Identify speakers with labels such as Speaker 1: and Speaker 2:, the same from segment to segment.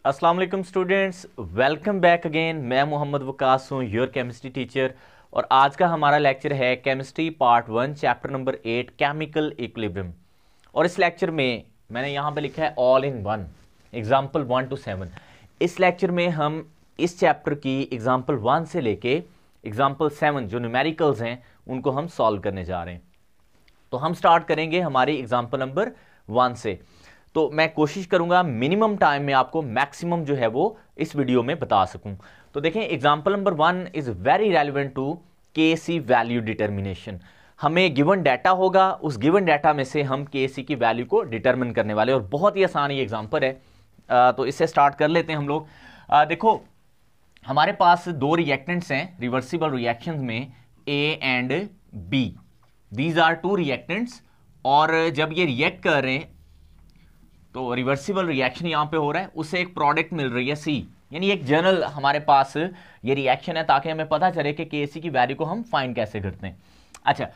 Speaker 1: अस्सलाम वालेकुम students, welcome back again. मैं मोहम्मद वकास हूँ, योर केमिस्ट्री टीचर। और आज का हमारा लेक्चर है chemistry part 1 chapter number 8 chemical equilibrium. और इस लेक्चर में मैंने यहाँ पे लिखा है all in one, example 1 to 7। इस लेक्चर में हम इस चैप्टर की एग्जाम्पल 1 से लेके एग्जाम्पल 7 जो न्यूमेरिकल्स हैं उनको हम सॉल्व करने जा रहे हैं। तो हम स्टार्ट करेंगे हमारी एग्जाम्पल नंबर 1 से। तो मैं कोशिश करूंगा मिनिमम टाइम में आपको मैक्सिमम जो है वो इस वीडियो में बता सकूं। तो देखें, example number 1 is very relevant to KC value determination. हमें गिवन डाटा होगा, उस गिवन डाटा में से हम केसी की वैल्यू को डिटरमिन करने वाले, और बहुत ही आसान ये एग्जांपल है। तो इससे स्टार्ट कर लेते हैं हम लोग। देखो, हमारे पास दो रिएक्टेंट्स हैं रिवर्सिबल रिएक्शंस में, A and B. These are two reactants, और जब ये रिएक्ट कर रहे हैं तो रिवर्सिबल रिएक्शन यहां पे हो रहा है, उससे एक प्रोडक्ट मिल रही है सी, यानी एक जनरल हमारे पास ये रिएक्शन है, ताकि हमें पता चले कि केसी की वैल्यू को हम फाइंड कैसे करते हैं। अच्छा,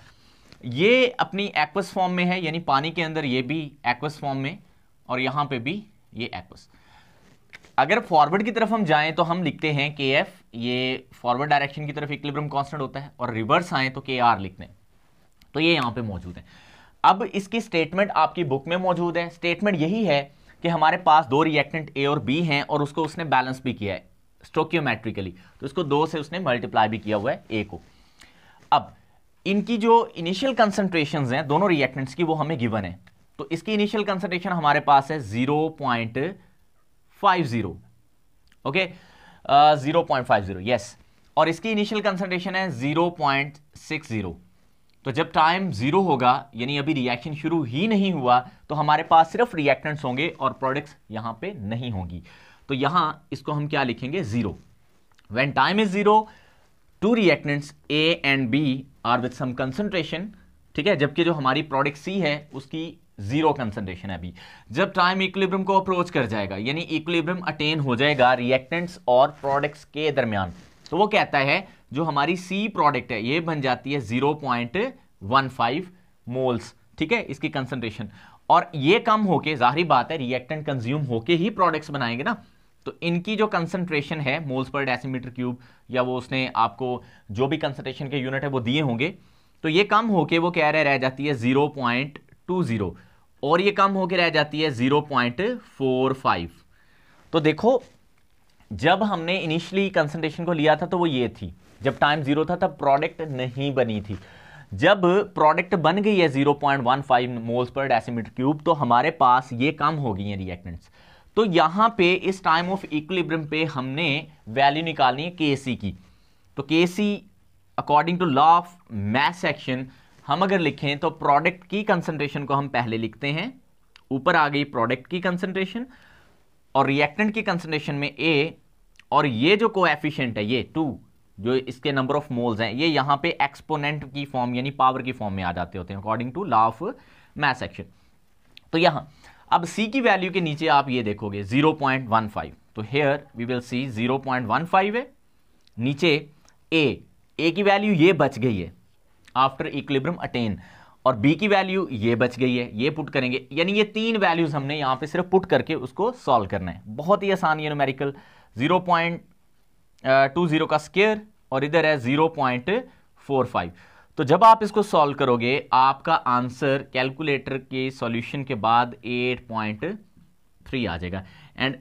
Speaker 1: ये अपनी एक्वस फॉर्म में है, यानी पानी के अंदर ये भी एक्वस फॉर्म में, और यहां पे भी ये एक्वस। अगर फॉरवर्ड की तरफ हम जाएं तो हम लिखते हैं के एफ, ये फॉरवर्ड डायरेक्शन की तरफ इक्विलिब्रियम कांस्टेंट होता है, और रिवर्स आए तो के आर लिखते हैं। तो ये यहां पे मौजूद है। अब इसकी स्टेटमेंट आपकी बुक में मौजूद है। स्टेटमेंट यही है कि हमारे पास दो रिएक्टेंट ए और बी हैं, और उसको उसने बैलेंस भी किया है स्टोकियोमेट्रिकली, तो इसको 2 से उसने मल्टीप्लाई भी किया हुआ है ए को। अब इनकी जो इनिशियल कंसंट्रेशंस हैं दोनों रिएक्टेंट्स की, वो हमें गिवन है। तो इसकी इनिशियल कंसंट्रेशन हमारे पास है 0.50, ओके, 0.50, यस। और इसकी इनिशियल कंसंट्रेशन है 0.60। तो जब टाइम 0 होगा, यानी अभी रिएक्शन शुरू ही नहीं हुआ, तो हमारे पास सिर्फ रिएक्टेंट्स होंगे और प्रोडक्ट्स यहां पे नहीं होंगी। तो यहां इसको हम क्या लिखेंगे, 0। When time is 0, two reactants A and B are with some concentration, ठीक है, जबकि जो हमारी प्रोडक्ट सी है उसकी 0 कंसंट्रेशन है अभी। जब टाइम इक्विलिब्रियम को अप्रोच कर जाएगा, यानी इक्विलिब्रियम अटेन हो जाएगा रिएक्टेंट्स और प्रोडक्ट्स के दरमियान, तो वो कहता है जो हमारी सी प्रोडक्ट है ये बन जाती है 0.15 मोल्स, ठीक है, इसकी कंसंट्रेशन। और ये कम होके, जाहिर बात है रिएक्टेंट कंज्यूम होके ही प्रोडक्ट्स बनाएंगे ना, तो इनकी जो कंसंट्रेशन है मोल्स पर डेसीमीटर क्यूब, या वो उसने आपको जो भी कंसंट्रेशन के यूनिट है वो दिए होंगे, तो ये कम होके वो कह रह जाती है 0.20, और ये कम होके रह जाती है 0.45। तो देखो, जब हमने इनिशियली कंसंट्रेशन को लिया था तो वो ये थी, जब टाइम 0 था तब प्रोडक्ट नहीं बनी थी। जब प्रोडक्ट बन गई है 0.15 मोल्स पर डेसीमीटर क्यूब, तो हमारे पास ये कम हो गई हैं रिएक्टेंट्स। तो यहां पे इस टाइम ऑफ इक्विलिब्रियम पे हमने वैल्यू निकालनी है केसी की। तो KC according to law of mass action हम अगर लिखें तो प्रोडक्ट की कंसंट्रेशन को हम पहले लिखते हैं, ऊपर आ गई प्रोडक्ट की कंसंट्रेशन, और रिएक्टेंट की कंसंट्रेशन में ए, और ये जो कोएफिशिएंट है ये 2, जो इसके नंबर ऑफ मोल्स हैं, ये यहां पे एक्सपोनेंट की फॉर्म यानी पावर की फॉर्म में आ जाते होते हैं according to law of mass action. तो यहां अब सी की वैल्यू के नीचे आप ये देखोगे 0.15, तो हियर वी विल सी 0.15 है। नीचे ए की वैल्यू ये बच गई है आफ्टर इक्विलिब्रियम अटेन, और बी की वैल्यू ये बच गई है, ये पुट करेंगे, यानी ये 3 वैल्यूज हमने यहां पे सिर्फ पुट करके उसको सॉल्व करना है। बहुत ही आसान ये न्यूमेरिकल, 0.20 का स्क्वायर, और इधर है 0.45। तो जब आप इसको सॉल्व करोगे आपका आंसर कैलकुलेटर के सॉल्यूशन के बाद 8.3 आ जाएगा, एंड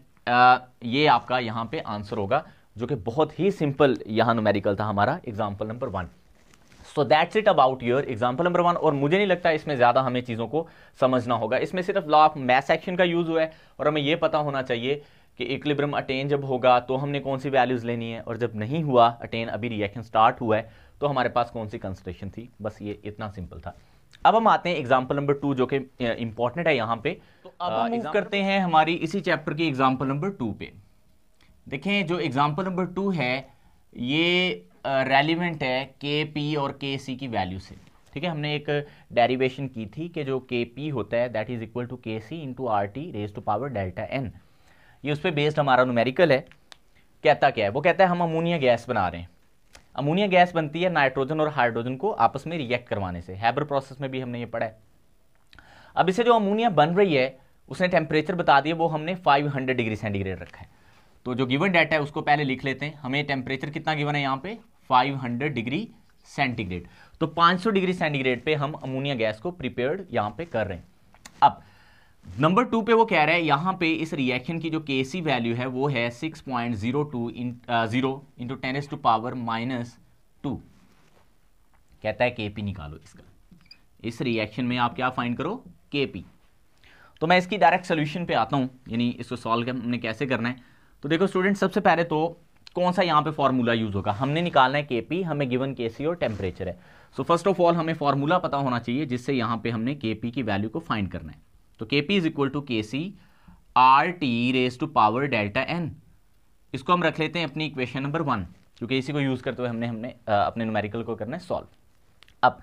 Speaker 1: ये आपका यहां पे आंसर होगा, जो कि बहुत ही सिंपल यहां न्यूमेरिकल था हमारा example number 1। So that's it about your example number 1। और मुझे नहीं लगता इसमें ज्यादा हमें चीजों को समझना होगा, इसमें सिर्फ लॉ ऑफ मास एक्शन का यूज हुआ है, और हमें यह पता होना चाहिए कि इक्विलिब्रियम अटेन जब होगा तो हमने कौन सी वैल्यूज लेनी है, और जब नहीं हुआ अटेन, अभी रिएक्शन स्टार्ट हुआ है, तो हमारे पास कौन सी कंसंट्रेशन थी। बस ये इतना सिंपल था। अब हम आते हैं एग्जाम्पल नंबर 2, जो कि इंपॉर्टेंट है यहां पे। तो अब हम मूव करते हैं हमारी इसी चैप्टर की एग्जाम्पल नंबर 2 पे। देखें, जो एग्जाम्पल नंबर 2 है ये रेलिवेंट है के पी और के सी की वैल्यू से, ठीक है। हमने एक डेरिवेशन की थी कि जो के पी होता है that is equal to K C into R T raise to power delta N. ये उस पर बेस्ड हमारा न्यूमेरिकल है। कहता क्या है, वो कहता है हम अमोनिया गैस बना रहे हैं। अमोनिया गैस बनती है नाइट्रोजन और हाइड्रोजन को आपस में रिएक्ट करवाने से, हैबर प्रोसेस में भी हमने ये पढ़ा है। अब इसे जो अमोनिया बन रही है उसने टेम्परेचर बता दिया, वो हमने 500 डिग्री सेंटीग्रेड रखा है। तो जो गिवन डाटा है उसको पहले लिख लेते हैं। हमें टेम्परेचर कितना गिवन है यहाँ पे 500 डिग्री सेंटीग्रेड। तो 500 डिग्री सेंटीग्रेड पे हम अमोनिया गैस को प्रिपेयर्ड यहाँ पे कर रहे हैं। अब नंबर 2 पे वो कह रहा है यहाँ पे इस रिएक्शन की जो केसी वैल्यू है वो है 6.02 इंटू 10⁻⁻²। कहता है केपी निकालो इसका। इस रिएक्शन में आप क्या फाइंड करो, केपी। तो मैं इसकी डायरेक्ट सोल्यूशन पे आता हूँ, यानी इसको सॉल्व हमने कैसे करना है। तो देखो स्टूडेंट, सबसे पहले तो कौन सा यहाँ पे फॉर्मूला यूज होगा, हमने निकालना है केपी, हमें गिवन केसी और टेम्परेचर है। सो फर्स्ट ऑफ ऑल हमें फॉर्मूला पता होना चाहिए जिससे यहाँ पे हमने केपी की वैल्यू को फाइंड करना है। तो KP is equal to KC R T raise to power delta N. इसको हम रख लेते हैं अपनी इक्वेशन नंबर 1, क्योंकि इसी को यूज करते हुए हमने अपने न्यूमेरिकल को करना है सॉल्व। अब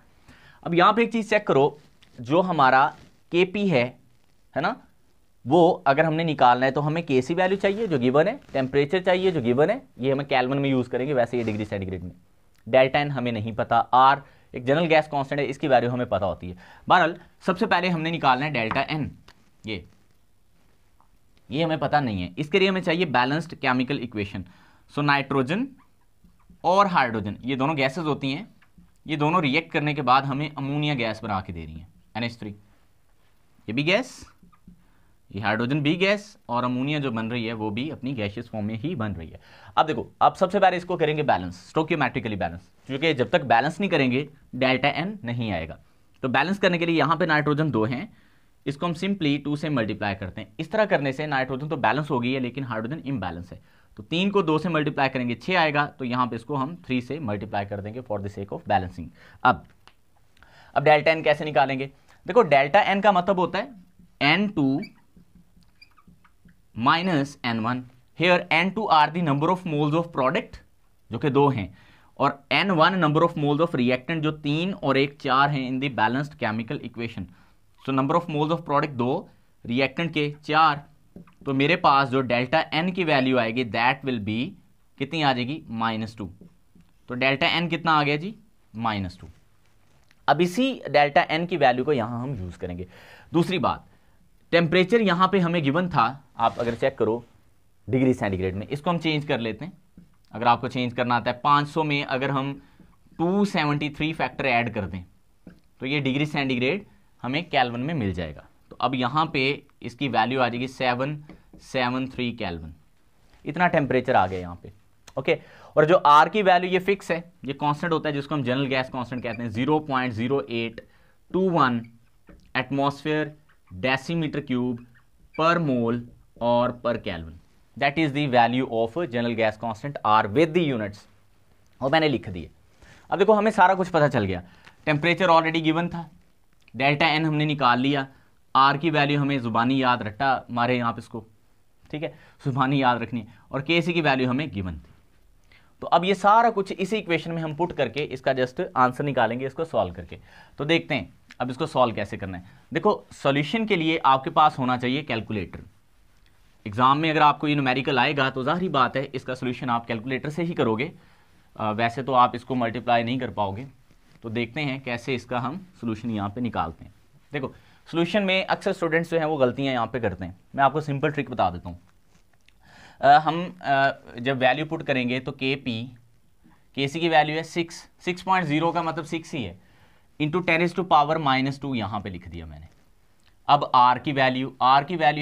Speaker 1: यहाँ पे एक चीज चेक करो, जो हमारा केपी है ना, वो अगर हमने निकालना है तो हमें केसी वैल्यू चाहिए जो गिवन है, टेम्परेचर चाहिए जो गिवन है, ये हमें केल्विन में यूज करेंगे, वैसे ये डिग्री सेंटीग्रेड में। डेल्टा एन हमें नहीं पता, आर एक जनरल गैस कांस्टेंट है, इसकी वैल्यू हमें पता होती है। बहरहाल सबसे पहले हमने निकालना है डेल्टा एन, ये हमें पता नहीं है, इसके लिए हमें चाहिए balanced chemical equation. So nitrogen और हाइड्रोजन ये दोनों गैसेज होती हैं, ये दोनों रिएक्ट करने के बाद हमें अमोनिया गैस बना के दे रही है NH3। ये भी गैस, ये हाइड्रोजन भी गैस, और अमोनिया जो बन रही है वो भी अपनी गैसियस फॉर्म में ही बन रही है। अब देखो, अब सबसे पहले इसको करेंगे बैलेंस, स्टोकियोमेट्रिकली बैलेंस, क्योंकि जब तक बैलेंस नहीं करेंगे डेल्टा एन नहीं आएगा। तो बैलेंस करने के लिए यहाँ पे नाइट्रोजन 2 हैं, इसको हम सिंपली 2 से मल्टीप्लाई करते हैं। इस तरह करने से नाइट्रोजन तो बैलेंस हो गई है, लेकिन हाइड्रोजन इम्बैलेंस है। तो 3 को 2 से मल्टीप्लाई करेंगे 6 आएगा, तो यहाँ पे इसको हम 3 से मल्टीप्लाई कर देंगे for the sake of balancing. अब डेल्टा एन कैसे निकालेंगे, देखो डेल्टा एन का मतलब होता है N2 minus N1। Here N2 are the number of moles of product जो कि 2 हैं, और N1 number of moles of reactant जो 3 और 1 4 हैं in the balanced chemical equation. So number of moles of product 2, reactant के 4, तो मेरे पास जो डेल्टा एन की वैल्यू आएगी दैट विल बी कितनी आ जाएगी, -2। तो डेल्टा एन कितना आ गया जी, -2। अब इसी डेल्टा एन की वैल्यू को यहां हम यूज करेंगे। दूसरी बात, टेम्परेचर यहां पे हमें गिवन था, आप अगर चेक करो डिग्री सेंटीग्रेड में, इसको हम चेंज कर लेते हैं। अगर आपको चेंज करना आता है 500 में अगर हम 273 फैक्टर ऐड कर दें तो ये डिग्री सेंटीग्रेड हमें केल्विन में मिल जाएगा। तो अब यहाँ पे इसकी वैल्यू आ जाएगी 773 केल्विन, इतना टेम्परेचर आ गया यहाँ पे। ओके, और जो आर की वैल्यू ये फिक्स है, ये कांस्टेंट होता है जिसको हम जनरल गैस कांस्टेंट कहते हैं, 0.0821 एटमॉस्फेयर डेसीमीटर क्यूब पर मोल और पर kelvin. That is the value of general gas constant R with the units, और मैंने लिख दिए। अब देखो हमें सारा कुछ पता चल गया, टेम्परेचर ऑलरेडी गिवन था, डेल्टा एन हमने निकाल लिया, आर की वैल्यू हमें जुबानी याद रट्टा मारे यहाँ पे इसको, ठीक है, जुबानी याद रखनी है, और केसी की वैल्यू हमें गिवन थी। तो अब ये सारा कुछ इसी इक्वेशन में हम पुट करके इसका जस्ट आंसर निकालेंगे, इसको सॉल्व करके। तो देखते हैं अब इसको सॉल्व कैसे करना है। देखो सॉल्यूशन के लिए आपके पास होना चाहिए कैलकुलेटर। एग्जाम में अगर आपको ये न्यूमेरिकल आएगा तो जाहिर बात है इसका सोल्यूशन आप कैलकुलेटर से ही करोगे, वैसे तो आप इसको मल्टीप्लाई नहीं कर पाओगे। तो देखते हैं कैसे इसका हम सोल्यूशन यहाँ पे निकालते हैं। देखो सोल्यूशन में अक्सर स्टूडेंट्स जो हैं वो गलतियाँ यहाँ पे करते हैं, मैं आपको सिंपल ट्रिक बता देता हूँ। हम जब वैल्यू पुट करेंगे तो केसी की वैल्यू है 6.0 का मतलब 6 ही है, इंटू 10⁻⁻² यहाँ पे लिख दिया मैंने। अब आर की वैल्यू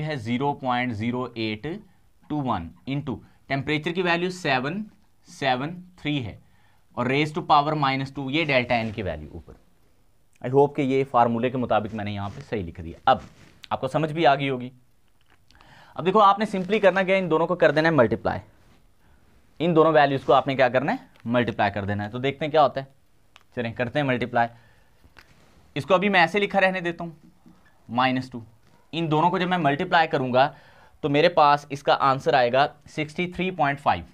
Speaker 1: है 0.0821 इंटू टेम्परेचर की वैल्यू 773 है, और रेज टू पावर -2 ये डेल्टा एन की वैल्यू ऊपर। आई होप कि ये फार्मूले के मुताबिक मैंने यहाँ पे सही लिख दिया। अब आपको समझ भी आ गई होगी। अब देखो आपने सिंपली करना क्या, इन दोनों को कर देना है मल्टीप्लाई, इन दोनों वैल्यूज को आपने क्या करना है, मल्टीप्लाई कर देना है। तो देखते हैं क्या होता है, चलें करते हैं मल्टीप्लाई। इसको अभी मैं ऐसे लिखा रहने देता हूँ -2। इन दोनों को जब मैं मल्टीप्लाई करूंगा तो मेरे पास इसका आंसर आएगा 63.5।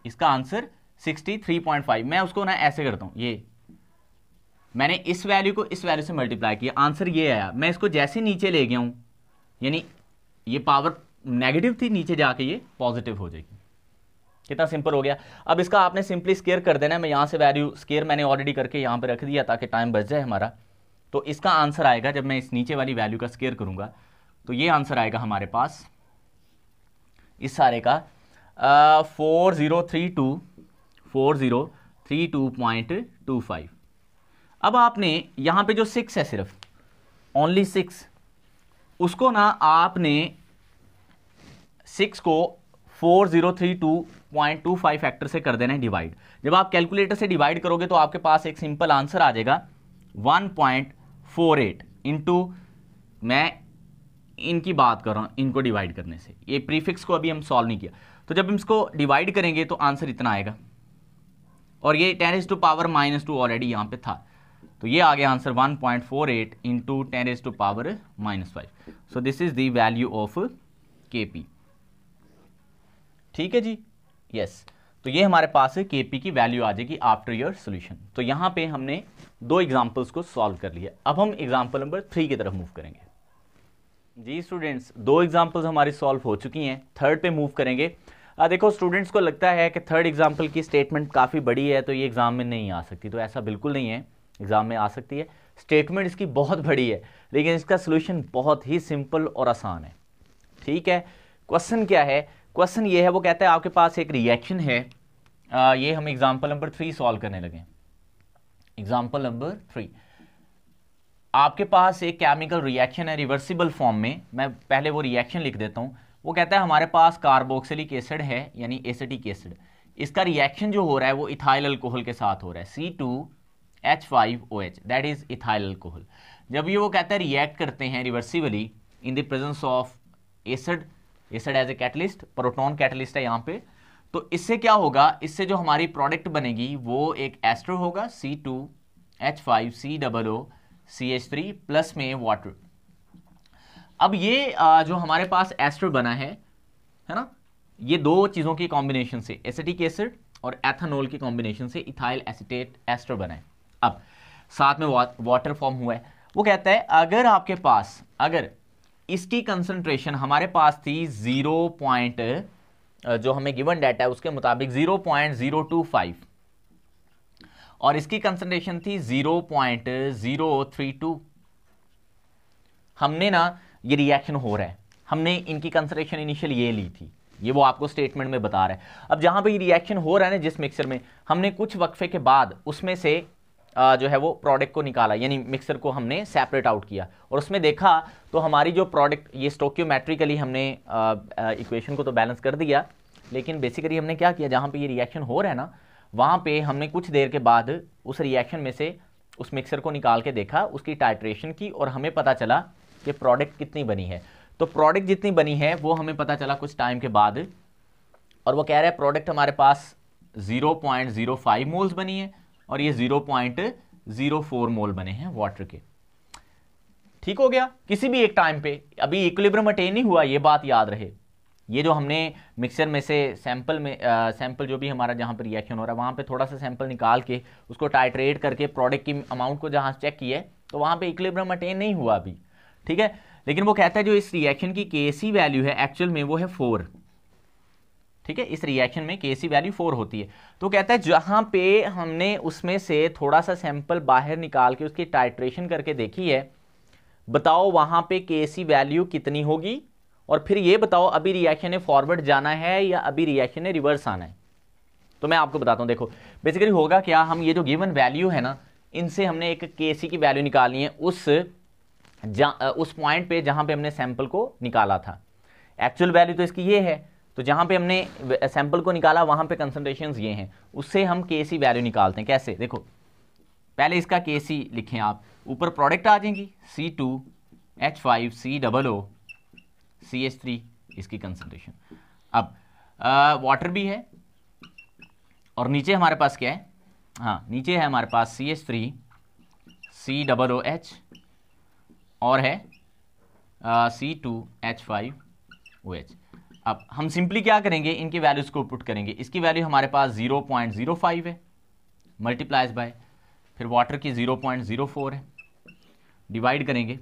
Speaker 1: इसका आंसर 63.5। मैं उसको ना ऐसे करता हूँ, ये मैंने इस वैल्यू को इस वैल्यू से मल्टीप्लाई किया, आंसर ये आया। मैं इसको जैसे नीचे ले गया हूँ, यानी ये पावर नेगेटिव थी, नीचे जाके ये पॉजिटिव हो जाएगी। कितना सिंपल हो गया। अब इसका आपने सिंपली स्केयर कर देना है। मैं यहाँ से वैल्यू स्केयर मैंने ऑलरेडी करके यहाँ पे रख दिया ताकि टाइम बच जाए हमारा। तो इसका आंसर आएगा, जब मैं इस नीचे वाली वैल्यू का स्केयर करूंगा तो ये आंसर आएगा हमारे पास इस सारे का 4032.25। अब आपने यहाँ पे जो 6 है, सिर्फ ओनली 6, उसको ना आपने 6 को 4032.25 फैक्टर से कर देना है डिवाइड। जब आप कैलकुलेटर से डिवाइड करोगे तो आपके पास एक सिंपल आंसर आ जाएगा 1.48 इंटू, मैं इनकी बात कर रहा हूं, इनको डिवाइड करने से, ये प्रीफिक्स को अभी हम सॉल्व नहीं किया, तो जब हम इसको डिवाइड करेंगे तो आंसर इतना आएगा, और ये 10⁻⁻² ऑलरेडी यहां पे था, तो ये आ गया answer 1.48 into 10⁻⁻5। So this is the value of KP. ठीक है जी, यस। तो ये हमारे पास है केपी की वैल्यू आ जाएगी आफ्टर योर सोल्यूशन। तो यहां पे हमने 2 एग्जांपल्स को सॉल्व कर लिया। अब हम एग्जांपल नंबर 3 की तरफ मूव करेंगे। जी स्टूडेंट्स, 2 एग्जांपल्स हमारी सॉल्व हो चुकी हैं, थर्ड पे मूव करेंगे। देखो स्टूडेंट्स को लगता है कि थर्ड एग्जांपल की स्टेटमेंट काफ़ी बड़ी है तो ये एग्जाम में नहीं आ सकती, तो ऐसा बिल्कुल नहीं है, एग्जाम में आ सकती है। स्टेटमेंट इसकी बहुत बड़ी है लेकिन इसका सोल्यूशन बहुत ही सिंपल और आसान है। ठीक है, क्वेश्चन क्या है? क्वेश्चन ये है, वो कहता है आपके पास एक रिएक्शन है, ये हम एग्जाम्पल नंबर 3 सॉल्व करने लगे। एग्जाम्पल नंबर 3, आपके पास एक केमिकल रिएक्शन है रिवर्सिबल फॉर्म में। मैं पहले वो रिएक्शन लिख देता हूं। वो कहता है हमारे पास कार्बोक्सिलिक एसिड है यानी एसिटिक एसिड, इसका रिएक्शन जो हो रहा है वो इथाइल अल्कोहल के साथ हो रहा है, C2H5OH, that is ethyl alcohol. जब ये वो कहता है रिएक्ट करते हैं reversibly in the presence of acid, acid as a catalyst, proton catalyst है यहाँ पे, तो इससे क्या होगा, इससे जो हमारी प्रोडक्ट बनेगी वो एक एस्टर होगा, C2H5COOCH3 प्लस में वाटर। अब ये जो हमारे पास एस्टर बना है ना, ये 2 चीजों की कॉम्बिनेशन से, एसिटिक एसिड और एथेनॉल की कॉम्बिनेशन से इथाइल एसीटेट एस्टर बना है। अब साथ में वाटर फॉर्म हुआ है। वो कहता है अगर आपके पास, अगर इसकी कंसंट्रेशन हमारे पास थी 0. जो हमें गिवन डाटा है उसके मुताबिक 0.025 और इसकी कंसंट्रेशन थी 0.032, हमने ना, ये रिएक्शन हो रहा है, हमने इनकी कंसंट्रेशन इनिशियल ये ली थी, ये वो आपको स्टेटमेंट में बता रहा है। अब जहां पे ये रिएक्शन हो रहा है ना जिस मिक्सर में, हमने कुछ वक्फे के बाद उसमें से जो है वो प्रोडक्ट को निकाला, यानी मिक्सर को हमने सेपरेट आउट किया और उसमें देखा तो हमारी जो प्रोडक्ट, ये स्टोक्योमेट्रिकली हमने इक्वेशन को तो बैलेंस कर दिया, लेकिन बेसिकली हमने क्या किया, जहां पे ये रिएक्शन हो रहा है ना वहां पे हमने कुछ देर के बाद उस रिएक्शन में से उस मिक्सर को निकाल के देखा, उसकी टाइट्रेशन की, और हमें पता चला कि प्रोडक्ट कितनी बनी है। तो प्रोडक्ट जितनी बनी है वो हमें पता चला कुछ टाइम के बाद, और वो कह रहा है प्रोडक्ट हमारे पास 0.05 मोल्स बनी है और ये 0.04 मोल बने हैं वाटर के। ठीक हो गया, किसी भी एक टाइम पे, अभी इक्विलिब्रियम अटेन नहीं हुआ, ये बात याद रहे। ये जो हमने मिक्सर में से सैंपल जो भी हमारा जहां पर रिएक्शन हो रहा है वहां पे थोड़ा सा सैंपल निकाल के उसको टाइट्रेट करके प्रोडक्ट की अमाउंट को जहां चेक किया है तो वहां पे इक्विलिब्रियम अटेन नहीं हुआ अभी। ठीक है, लेकिन वो कहता है जो इस रिएक्शन की केसी वैल्यू है एक्चुअल में वो है 4। ठीक है, इस रिएक्शन में केसी वैल्यू 4 होती है। तो कहता है जहां पे हमने उसमें से थोड़ा सा सैंपल बाहर निकाल के उसकी टाइट्रेशन करके देखी है, बताओ वहां पे केसी वैल्यू कितनी होगी, और फिर ये बताओ अभी रिएक्शन ने फॉरवर्ड जाना है या अभी रिएक्शन ने रिवर्स आना है। तो मैं आपको बताता हूं, देखो बेसिकली होगा क्या, हम ये जो गिवन वैल्यू है ना, इनसे हमने एक केसी की वैल्यू निकालनी है उस पॉइंट पे जहां पे हमने सैंपल को निकाला था। एक्चुअल वैल्यू तो इसकी ये है, तो जहां पे हमने सैंपल को निकाला वहां पे कंसंट्रेशंस ये हैं, उससे हम केसी वैल्यू निकालते हैं। कैसे, देखो पहले इसका केसी लिखें आप, ऊपर प्रोडक्ट आ जाएंगी C2H5COOCH3 इसकी कंसंट्रेशन। अब वाटर भी है और नीचे हमारे पास क्या है, हाँ नीचे है हमारे पास CH3COOH और है C2H5OH। अब हम सिंपली क्या करेंगे, इनकी वैल्यूज को पुट करेंगे। इसकी वैल्यू हमारे पास 0.05 है, मल्टीप्लाइज बाय, फिर वाटर की 0.04 है, डिवाइड करेंगे,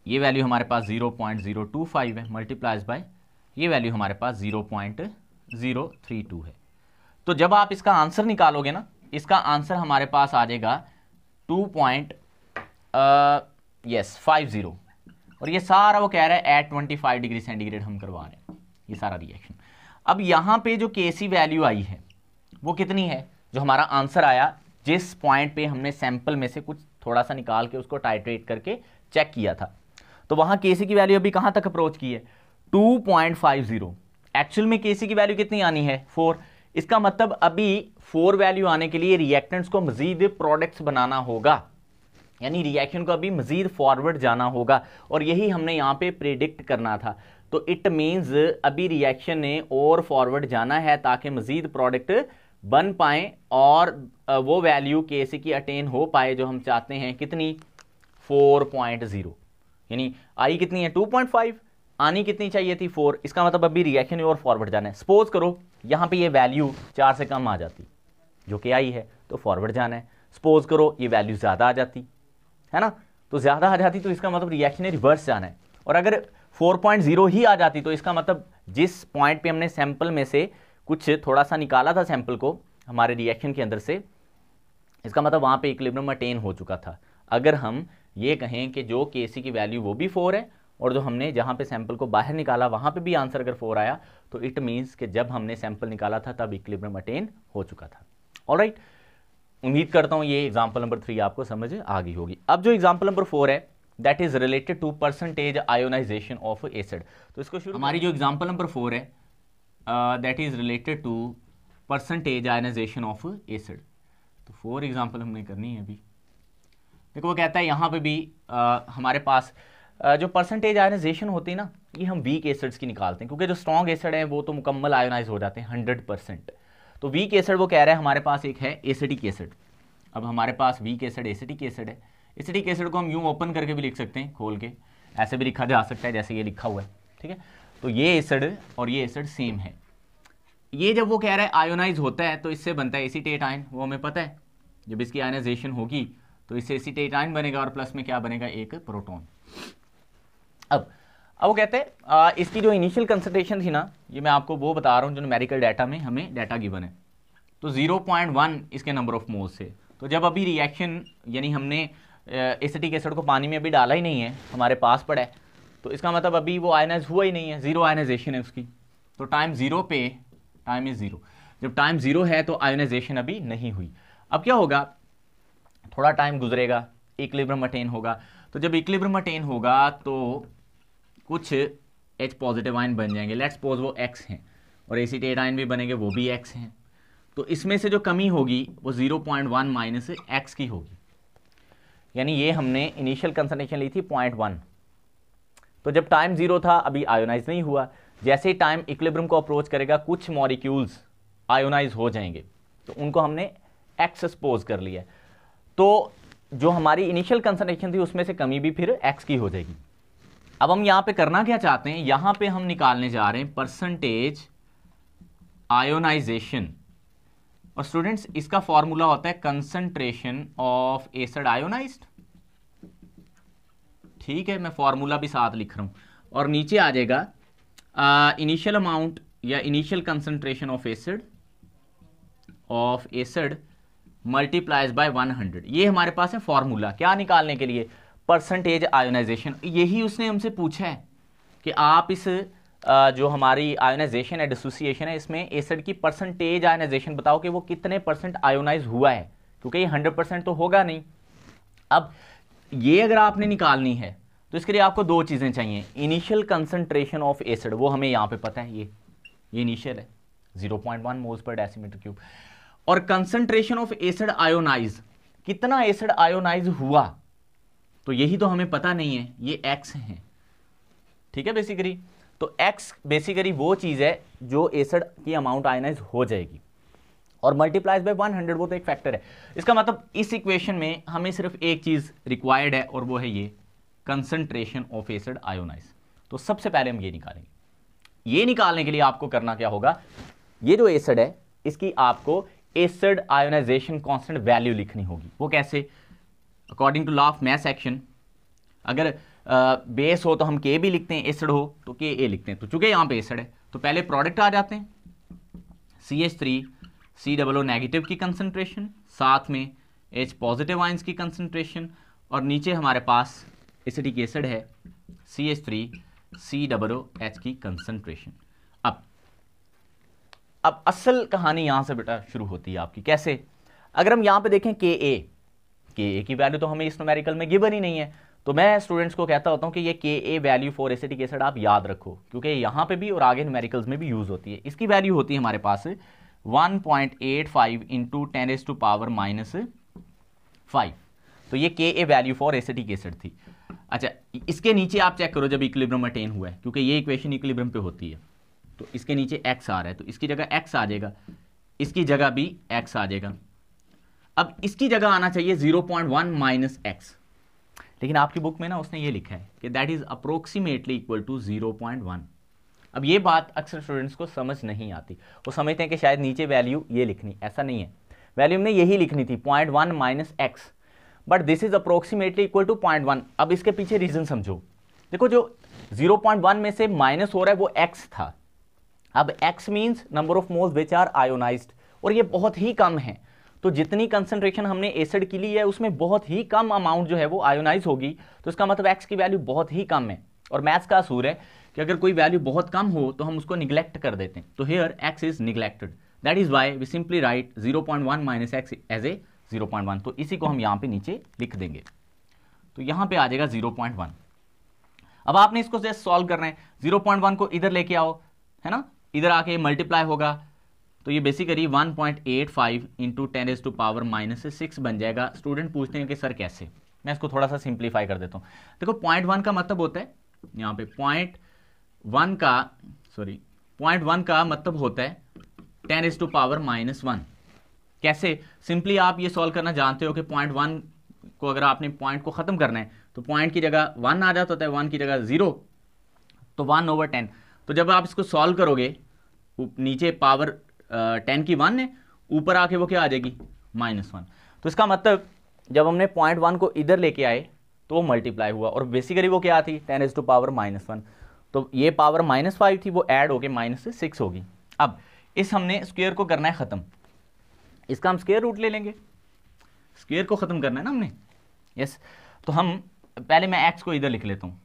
Speaker 1: ये वैल्यू हमारे पास 0.025 है, मल्टीप्लाइज बाय ये वैल्यू हमारे पास 0.032 है। तो जब आप इसका आंसर निकालोगे ना, इसका आंसर हमारे पास आ जाएगा 2.50, और ये सारा वो कह रहा है एट 25 डिग्री सेंटीग्रेड हम करवा रहे हैं। ये सारा रिएक्शन। अब यहाँ पे जो Kc वैल्यू आई है वो कितनी है, जो हमारा आंसर आया जिस पॉइंट पे हमने सैंपल में से कुछ थोड़ा सा निकाल के उसको टाइट्रेट करके चेक किया था, तो वहां Kc की वैल्यू अभी कहां तक अप्रोच की है 2.50। एक्चुअल में Kc की वैल्यू कितनी आनी है 4। इसका मतलब अभी 4 वैल्यू आने के लिए रिएक्टेंट्स को मजीद प्रोडक्ट्स बनाना होगा, यानी रिएक्शन को अभी मजीद फॉरवर्ड जाना होगा, और यही हमने यहाँ पे प्रेडिक्ट करना था। तो इट मीन्स अभी रिएक्शन ने और फॉरवर्ड जाना है ताकि मजीद प्रोडक्ट बन पाए और वो वैल्यू Kc की अटेन हो पाए जो हम चाहते हैं, कितनी 4.0, यानी आई कितनी है 2.5, आनी कितनी चाहिए थी 4। इसका मतलब अभी रिएक्शन और फॉरवर्ड जाना है। सपोज करो यहाँ पे ये वैल्यू 4 से कम आ जाती जो कि आई है, तो फॉरवर्ड जाना है। सपोज करो ये वैल्यू ज़्यादा आ जाती है ना, तो ज़्यादा आ जाती तो इसका मतलब रिएक्शन ने रिवर्स जाना है, और अगर 4.0 ही आ जाती तो इसका मतलब जिस पॉइंट पे हमने सैंपल में से कुछ थोड़ा सा निकाला था सैंपल को हमारे रिएक्शन के अंदर से, इसका मतलब वहाँ पे इक्विलिब्रियम अटेन हो चुका था। अगर हम ये कहें कि जो Kc की वैल्यू वो भी 4 है और जो हमने जहाँ पे सैंपल को बाहर निकाला वहाँ पे भी आंसर अगर 4 आया, तो इट मीन्स कि जब हमने सैंपल निकाला था तब इक्विलिब्रियम अटेन हो चुका था। ऑलराइट, उम्मीद करता हूँ ये एग्जाम्पल नंबर 3 आपको समझ आ गई होगी। अब जो एग्जाम्पल नंबर 4 है that is related to percentage ionization of acid. तो इसको शुरू, हमारी जो एग्जाम्पल नंबर 4 है that is related to percentage ionization of acid. तो 4 एग्जाम्पल हमने करनी है अभी। देखो वो कहता है यहाँ पे भी हमारे पास जो परसेंटेज आयोनाइजेशन होती है ना, ये हम वीक एसिड्स की निकालते हैं, क्योंकि जो स्ट्रॉन्ग एसिड है वो तो मुकम्मल आयोनाइज हो जाते हैं 100%। तो वीक एसिड वो कह रहा है हमारे पास एक है एसिटिक एसिड। अब हमारे पास वीक एसिड एसिटिक एसिड है। एसिटिक एसिड को हम यूं ओपन करके भी लिख सकते हैं, खोल के ऐसे भी लिखा जा सकता है जैसे ये लिखा हुआ है, ठीक है। तो ये एसिड और ये एसिड सेम है। ये जब वो कह रहा है आयोनाइज होता है तो इससे बनता है एसीटेट आयन, वो हमें पता है। जब इसकी आयनाइजेशन होगी तो इससे एसीटेट आयन बनेगा और प्लस में क्या बनेगा, एक प्रोटॉन। अब वो कहते हैं इसकी जो इनिशियल कंसंट्रेशन थी ना, ये मैं आपको वो बता रहा हूँ जो न्यूमेरिकल डाटा में हमें डाटा गिवन है। तो 0.1 इसके नंबर ऑफ मोल्स से, तो जब अभी रिएक्शन यानी हमने एसिटिक एसिड को पानी में अभी डाला ही नहीं है, हमारे पास पड़ा है, तो इसका मतलब अभी वो आयनाइज हुआ ही नहीं है, जीरो आयनाइजेशन है उसकी। तो टाइम जीरो पे, टाइम इज जीरो, जब टाइम जीरो है तो आयनाइजेशन अभी नहीं हुई। अब क्या होगा, थोड़ा टाइम गुजरेगा, इक्विलिब्रियम अटेन होगा। तो जब इक्विलिब्रियम अटेन होगा तो कुछ H पॉजिटिव आयन बन जाएंगे, लेट्स सपोज वो X हैं, और एसीटेट आयन भी बनेंगे, वो भी X हैं। तो इसमें से जो कमी होगी वो 0.1 माइनस X की होगी, यानी ये हमने इनिशियल कंसंट्रेशन ली थी 0.1। तो जब टाइम जीरो था अभी आयोनाइज नहीं हुआ, जैसे ही टाइम इक्विलिब्रियम को अप्रोच करेगा कुछ मॉलिक्यूल्स आयोनाइज हो जाएंगे, तो उनको हमने X सपोज कर लिया। तो जो हमारी इनिशियल कंसंट्रेशन थी उसमें से कमी भी फिर X की हो जाएगी। अब हम यहां पे करना क्या चाहते हैं, यहां पे हम निकालने जा रहे हैं परसेंटेज आयोनाइजेशन। और स्टूडेंट्स इसका फॉर्मूला होता है कंसंट्रेशन ऑफ एसिड आयोनाइज्ड, ठीक है। मैं फॉर्मूला भी साथ लिख रहा हूं, और नीचे आ जाएगा इनिशियल अमाउंट या initial concentration of acid multiplies by 100। ये हमारे पास है फॉर्मूला, क्या निकालने के लिए, परसेंटेज आयोनाइजेशन। यही उसने हमसे पूछा है कि आप इस जो हमारी आयोनाइजेशन है, डिसोसिएशन है, इसमें एसिड की परसेंटेज आयोनाइजेशन बताओ कि वो कितने परसेंट आयोनाइज हुआ है, क्योंकि ये 100% तो होगा नहीं। अब ये अगर आपने निकालनी है तो इसके लिए आपको दो चीजें चाहिए, इनिशियल कंसंट्रेशन ऑफ एसिड, वो हमें यहां पे पता है, ये इनिशियल है 0.1 मोल्स पर डेसीमीटर क्यूब, और कंसंट्रेशन ऑफ एसिड आयोनाइज, कितना एसिड आयोनाइज हुआ, तो यही तो हमें पता नहीं है, ये X है, ठीक है। बेसिकली तो X बेसिकली वो चीज है जो एसिड की अमाउंट आयोनाइज हो जाएगी, और मल्टीप्लाइज बाय 100 वो तो एक फैक्टर है। इसका मतलब इस इक्वेशन में हमें सिर्फ एक चीज रिक्वायर्ड है, और वो है ये कंसंट्रेशन ऑफ एसिड आयोनाइज। तो सबसे पहले हम ये निकालेंगे। ये निकालने के लिए आपको करना क्या होगा, ये जो एसिड है इसकी आपको एसिड आयोनाइजेशन कांस्टेंट वैल्यू लिखनी होगी। वो कैसे, according to law of mass action, अगर बेस हो तो हम K भी लिखते हैं, एसिड हो तो Ka लिखते हैं। तो चूंकि यहाँ पे एसिड है तो पहले प्रोडक्ट आ जाते हैं, CH3 COO नेगेटिव की कंसंट्रेशन, साथ में H पॉजिटिव आयंस की कंसंट्रेशन, और नीचे हमारे पास एसिटिक एसिड है CH3 COOH की कंसंट्रेशन। अब असल कहानी यहां से बेटा शुरू होती है आपकी। कैसे? अगर हम यहां पे देखें के ए की वैल्यू तो हमें इस न्यूमेरिकल में गिवन ही नहीं है, तो मैं स्टूडेंट्स को कहता होता हूं कि ये के ए वैल्यू फॉर एसिटिक एसिड आप याद रखो, क्योंकि यहां पे भी और आगे न्यूमेरिकल्स में भी यूज होती है। इसकी वैल्यू होती है हमारे पास 1.85 इंटू 10⁻⁻5। तो ये के ए वैल्यू फॉर एसिटिक एसिड थी। अच्छा, इसके नीचे आप चेक करो जब इक्विलिब्रियम अटेन हुआ है, क्योंकि ये इक्वेशन इक्विलिब्रियम पे होती है, तो इसके नीचे x आ रहा है, तो इसकी जगह x आ जाएगा, इसकी जगह भी x आ जाएगा। अब इसकी जगह आना चाहिए 0.1 माइनस एक्स, लेकिन आपकी बुक में ना उसने ये लिखा है कि that is approximately equal to 0.1। अब ये बात अक्सर स्टूडेंट्स को समझ नहीं आती, वो समझते हैं कि शायद नीचे वैल्यू ये लिखनी, ऐसा नहीं है, वैल्यू में यही लिखनी थी 0.1 minus x, but this is approximately equal to 0.1। अब इसके पीछे रीजन समझो। देखो, जो 0.1 में से माइनस हो रहा है वो x था। अब x means number of moles which are ionized, और ये बहुत ही कम है, तो जितनी कंसंट्रेशन हमने एसिड की ली है उसमें बहुत ही कम अमाउंट जो है वो आयोनाइज होगी, तो इसका मतलब x की वैल्यू बहुत ही कम है। और मैथ्स का असूल है कि अगर कोई वैल्यू बहुत कम हो तो हम उसको निगलेक्ट कर देते हैं, तो here x is neglected, that is why we simply write 0.1 minus x as a 0.1। तो इसी को हम यहाँ पे नीचे लिख देंगे, तो यहाँ पे आ जाएगा 0.1। अब आपने इसको जस्ट सॉल्व करना है, 0.1 को इधर लेके आओ, है ना, इधर आके मल्टीप्लाई होगा, तो ये बेसिकली 1.85 इंटू 10⁻⁻6 बन जाएगा। स्टूडेंट पूछते हैं कि सर कैसे, मैं इसको थोड़ा सा सिंप्लीफाई कर देता हूँ। देखो 0.1 का मतलब होता है, यहाँ पे 0.1 का मतलब होता है 10⁻⁻1। कैसे? सिंपली आप ये सॉल्व करना जानते हो कि 0.1 को अगर आपने पॉइंट को खत्म करना है तो पॉइंट की जगह 1 आ जाता है, 1 की जगह 0, तो 1/10। तो जब आप इसको सॉल्व करोगे, नीचे पावर 10 की 1 है, ऊपर आके वो क्या आ जाएगी -1। तो इसका मतलब जब हमने 0.1 को इधर लेके आए तो वो मल्टीप्लाई हुआ, और बेसिकली वो क्या थी 10⁻⁻1, तो ये पावर -5 थी, वो ऐड होके -6 होगी। अब इस हमने स्क्वायर को करना है खत्म, इसका हम स्क्वायर रूट ले लेंगे, स्क्वायर को खत्म करना है ना हमने, यस। तो हम पहले मैं x को इधर लिख लेता हूँ,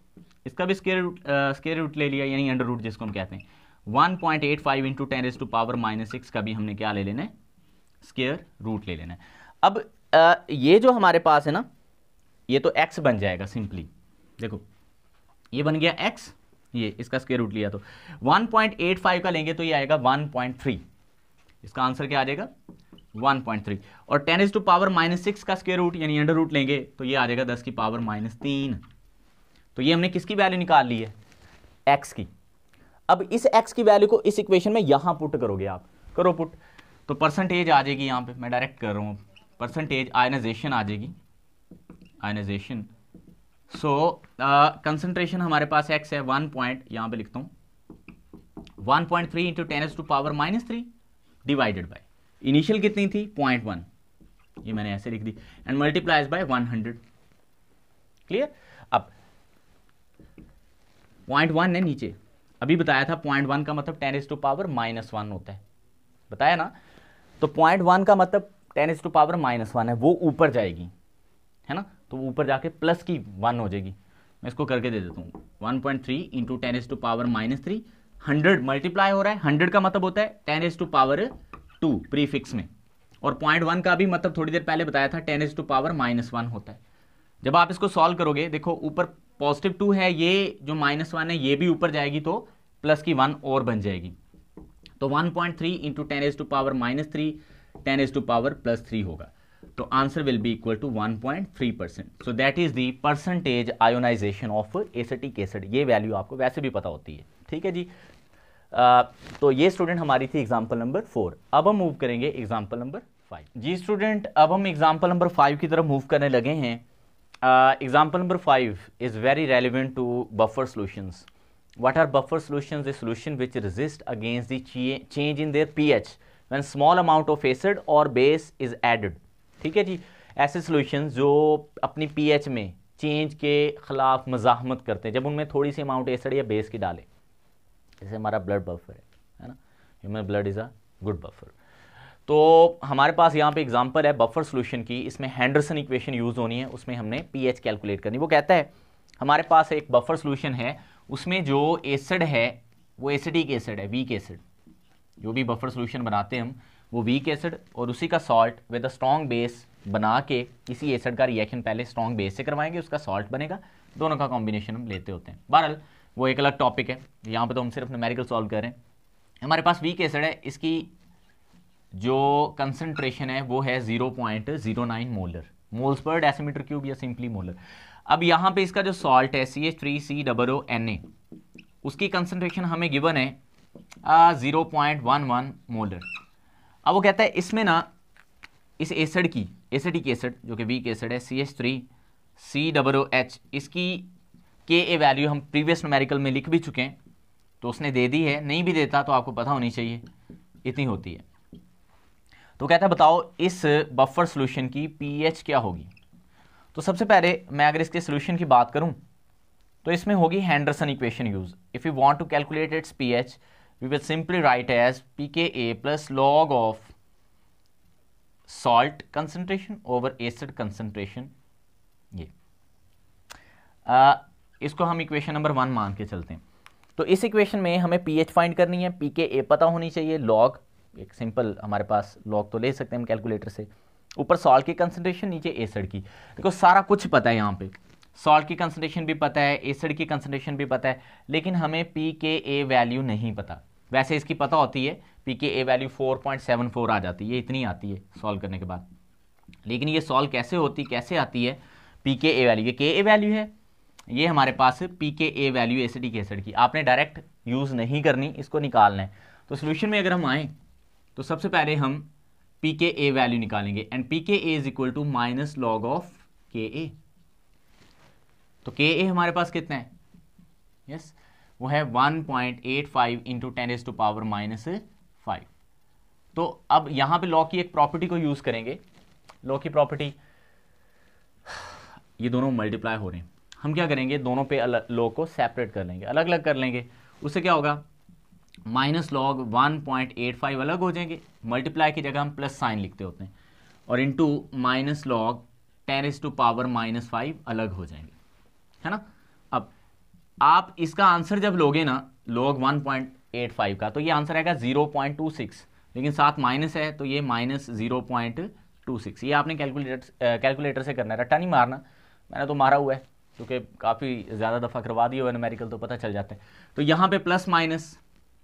Speaker 1: इसका भी स्क्वायर रूट ले लिया, यानी अंडर रूट जिसको हम कहते हैं। 1.85 इंटू 10⁻⁻6 का भी हमने क्या ले लेना है, स्क्वायर रूट ले लेना है। अब ये जो हमारे पास है ना, ये तो x बन जाएगा सिंपली, देखो ये बन गया x, ये इसका स्क्वायर रूट लिया तो 1.85 का लेंगे तो ये आएगा 1.3, इसका आंसर क्या आ जाएगा 1.3। और 10⁻⁻6 का स्क्वायर रूट यानी अंडर रूट लेंगे तो ये आ जाएगा 10⁻⁻3। तो ये हमने किसकी वैल्यू निकाल ली है, x की। अब इस x की वैल्यू को इस इक्वेशन में यहां पुट करोगे, आप करो पुट, तो परसेंटेज आ जाएगी, यहां पे मैं डायरेक्ट कर रहा हूं, परसेंटेज आयनाइजेशन आ जाएगी, आयनाइजेशन। सो कंसंट्रेशन हमारे पास x है 1 पॉइंट, यहां पे लिखता हूं 1.3 इंटू 10⁻⁻3 डिवाइडेड बाय इनिशियल कितनी थी 0.1, ये मैंने ऐसे लिख दी, एंड मल्टीप्लाइज बाय 100। क्लियर? अब 0.1 है नीचे, अभी बताया था 0.1 का मतलब 10⁻⁻1 होता है, बताया ना। तो 0.1 का मतलब 10⁻⁻1 है, वो ऊपर जाएगी, है ना, तो ऊपर जाके प्लस की 1 हो जाएगी। मैं इसको करके दे देता हूँ 1.3 इंटू 10⁻⁻3, 100 मल्टीप्लाई हो रहा है, 100 का मतलब होता है 10⁻2 प्रीफिक्स में, और 0.1 का भी मतलब थोड़ी देर पहले बताया था 10⁻⁻1 होता है। जब आप इसको सॉल्व करोगे, देखो ऊपर +2 है, ये जो -1 है ये भी ऊपर जाएगी तो प्लस की 1 और बन जाएगी, तो 1.3 इंटू 10⁻3 10⁻+3 होगा, तो answer will be equal to 1.3%। So that is the percentage ionization of acetic acid. ये वैल्यू आपको वैसे भी पता होती है, ठीक है जी। तो ये स्टूडेंट हमारी थी एग्जाम्पल नंबर 4। अब हम मूव करेंगे एग्जाम्पल नंबर 5। जी स्टूडेंट, अब हम एग्जाम्पल नंबर 5 की तरफ मूव करने लगे हैं। Example number 5 is very relevant to buffer solutions. What are buffer solutions? A solution which resist against the change in their pH when small amount of acid or base is added। ठीक है जी, ऐसे solutions जो अपनी pH में change के खिलाफ मज़ाहमत करते हैं जब उनमें थोड़ी सी अमाउंट एसिड या बेस की डालें, जैसे हमारा ब्लड बफर है ना, human blood is a good buffer. तो हमारे पास यहाँ पे एग्जांपल है बफर सॉल्यूशन की, इसमें हेंडरसन इक्वेशन यूज़ होनी है, उसमें हमने pH कैलकुलेट करनी। वो कहता है हमारे पास एक बफर सॉल्यूशन है, उसमें जो एसिड है वो एसिडिक एसिड है, वीक एसिड। जो भी बफर सोल्यूशन बनाते हैं हम, वो वीक एसिड और उसी का salt with a strong base बना के इसी एसिड का रिएक्शन पहले स्ट्रॉन्ग बेस से करवाएंगे, उसका सॉल्ट बनेगा, दोनों का कॉम्बिनेशन हम लेते होते हैं। बहरहाल वो एक अलग टॉपिक है, यहाँ पे तो हम सिर्फ न्यूमेरिकल सॉल्व कर रहे हैं। हमारे पास वीक एसिड है, इसकी जो कंसंट्रेशन है वो है 0.09 molar, moles per decimetre cube या सिंपली मोलर। अब यहाँ पे इसका जो सॉल्ट है CH3COONA, उसकी कंसंट्रेशन हमें गिवन है 0.11 मोलर। अब वो कहता है इसमें ना इस एसिड की, एसिडिक एसिड जो कि वीक एसिड है CH3COOH, इसकी Ka वैल्यू हम प्रीवियस न्यूमेरिकल में लिख भी चुके हैं, तो उसने दे दी है, नहीं भी देता तो आपको पता होनी चाहिए, इतनी होती है। तो कहता है बताओ इस बफर सोल्यूशन की pH क्या होगी। तो सबसे पहले मैं अगर इसके सोल्यूशन की बात करूं तो इसमें होगी Henderson equation use. If you want to calculate its pH we will simply write as pKa plus log of salt concentration over acid concentration. ये इसको हम इक्वेशन नंबर 1 मान के चलते हैं। तो इस इक्वेशन में हमें pH फाइंड करनी है, pKa पता होनी चाहिए, लॉग एक सिंपल हमारे पास लॉग तो ले सकते हैं हम कैलकुलेटर से, ऊपर सॉल्ट की कंसंट्रेशन नीचे एसिड की। देखो सारा कुछ पता है, यहाँ पे सॉल्ट की कंसंट्रेशन भी पता है, एसिड की कंसंट्रेशन भी पता है, लेकिन हमें pKa वैल्यू नहीं पता। वैसे इसकी पता होती है, pKa वैल्यू 4.74 आ जाती है, इतनी आती है सॉल्व करने के बाद। लेकिन ये सॉल्व कैसे आती है pKa वैल्यू, ये Ka वैल्यू है, ये हमारे पास pKa वैल्यू एसिडिक एसिड की, आपने डायरेक्ट यूज़ नहीं करनी, इसको निकालना है। तो सोल्यूशन में अगर हम आए तो सबसे पहले हम pKa वैल्यू निकालेंगे, and pKa is equal to minus log of Ka। तो Ka हमारे पास कितना है, यस वो है 1.85 इंटू 10⁻⁻5। तो अब यहाँ पे लॉ की एक प्रॉपर्टी को यूज़ करेंगे, लॉ की प्रॉपर्टी, ये दोनों मल्टीप्लाई हो रहे हैं, हम क्या करेंगे दोनों पे लॉ को सेपरेट कर लेंगे, अलग अलग कर लेंगे। उससे क्या होगा, माइनस लॉग 1.85 अलग हो जाएंगे, मल्टीप्लाई की जगह हम प्लस साइन लिखते होते हैं, और इंटू माइनस लॉग 10⁻⁻5 अलग हो जाएंगे, है ना। अब आप इसका आंसर जब लोगे ना लॉग 1.85 का, तो ये आंसर आएगा 0.26, लेकिन साथ माइनस है तो ये माइनस 0.26। ये आपने कैलकुलेटर से करना है, रट्टा नहीं मारना, मैंने तो मारा हुआ है क्योंकि काफ़ी ज़्यादा दफ़ा करवा दिया हुआ है न्यूमेरिकल, तो पता चल जाता है। तो यहाँ पे प्लस माइनस